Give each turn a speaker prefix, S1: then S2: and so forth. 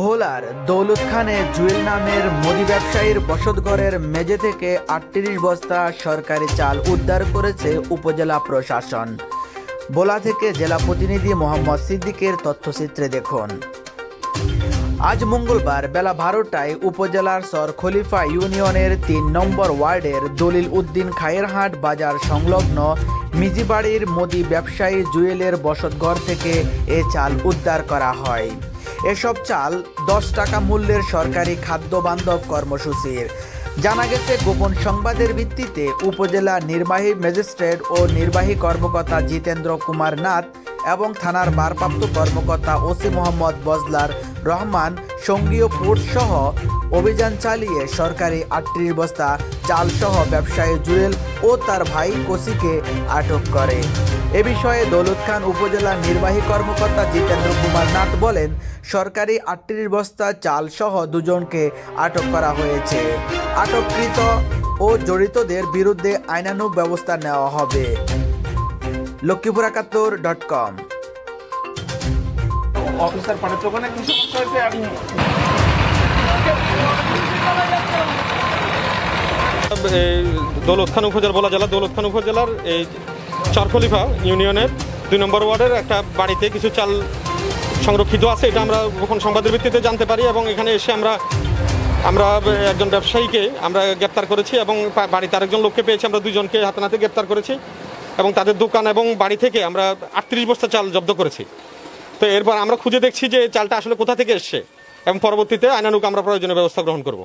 S1: ভোলার দৌলত খানে জুয়েল নামের মুদি ব্যবসায়ীর বসতঘরের মেঝে থেকে ৩৮ বস্তা সরকারি চাল উদ্ধার করেছে উপজেলা প্রশাসন। ভোলা থেকে জেলা প্রতিনিধি মোহাম্মদ সিদ্দিকের তথ্যচিত্রে দেখুন। আজ মঙ্গলবার বেলা ১২টায় উপজেলার সর খলিফা ইউনিয়নের ৩ নম্বর ওয়ার্ডের দলিল উদ্দিন খায়েরহাট বাজার সংলগ্ন মিজিবাড়ির মুদি ব্যবসায়ী জুয়েলের বসতঘর থেকে এ চাল উদ্ধার করা হয়। এসব চাল ১০ টাকা মূল্যের সরকারি খাদ্য বান্ধব কর্মসূচির। জানা গেছে, গোপন সংবাদের ভিত্তিতে উপজেলা নির্বাহী ম্যাজিস্ট্রেট ও নির্বাহী কর্মকর্তা জিতেন্দ্র কুমার নাথ এবং থানার ভারপ্রাপ্ত কর্মকর্তা ওসি মোহাম্মদ বজলার রহমান সঙ্গীয় ফোর্স সহ অভিযান চালিয়ে সরকারি ৩৮ বস্তা চালসহ ব্যবসায়ী জুয়েল ও তার ভাই কোসিকে আটক করে। এ বিষয়ে দৌলত খান উপজেলা নির্বাহী কর্মকর্তা জিতেন্দ্র কুমার নাথ বলেন, সরকারি ৩৮ বস্তা চালসহ দুজনকে আটক করা হয়েছে। আটককৃত ও জড়িতদের বিরুদ্ধে আইনানুগ ব্যবস্থা নেওয়া হবে। লক্ষ্মীপুর71.com।
S2: অফিসার পাঠাচ্ছে ওখানে কি সমস্যা হয়েছে? আমি
S3: দৌলত খান উপজেলা, ভোলা জেলা দৌলত খান উপজেলার এই চরখলিফা ইউনিয়নের ২ নম্বর ওয়ার্ডের একটা বাড়িতে কিছু চাল সংরক্ষিত আছে। এটা আমরা গোপন সংবাদের ভিত্তিতে জানতে পারি এবং এখানে এসে আমরা একজন ব্যবসায়ীকে আমরা গ্রেপ্তার করেছি এবং বাড়িতে আরেকজন লোককে পেয়েছি। আমরা দুজনকে হাতে নাতে গ্রেপ্তার করেছি এবং তাদের দোকান এবং বাড়ি থেকে আমরা ৩৮ বস্তা চাল জব্দ করেছি। তো এরপর আমরা খুঁজে দেখছি যে চালটা আসলে কোথা থেকে এসছে এবং পরবর্তীতে আইনানুগ আমরা প্রয়োজনীয় ব্যবস্থা গ্রহণ করব।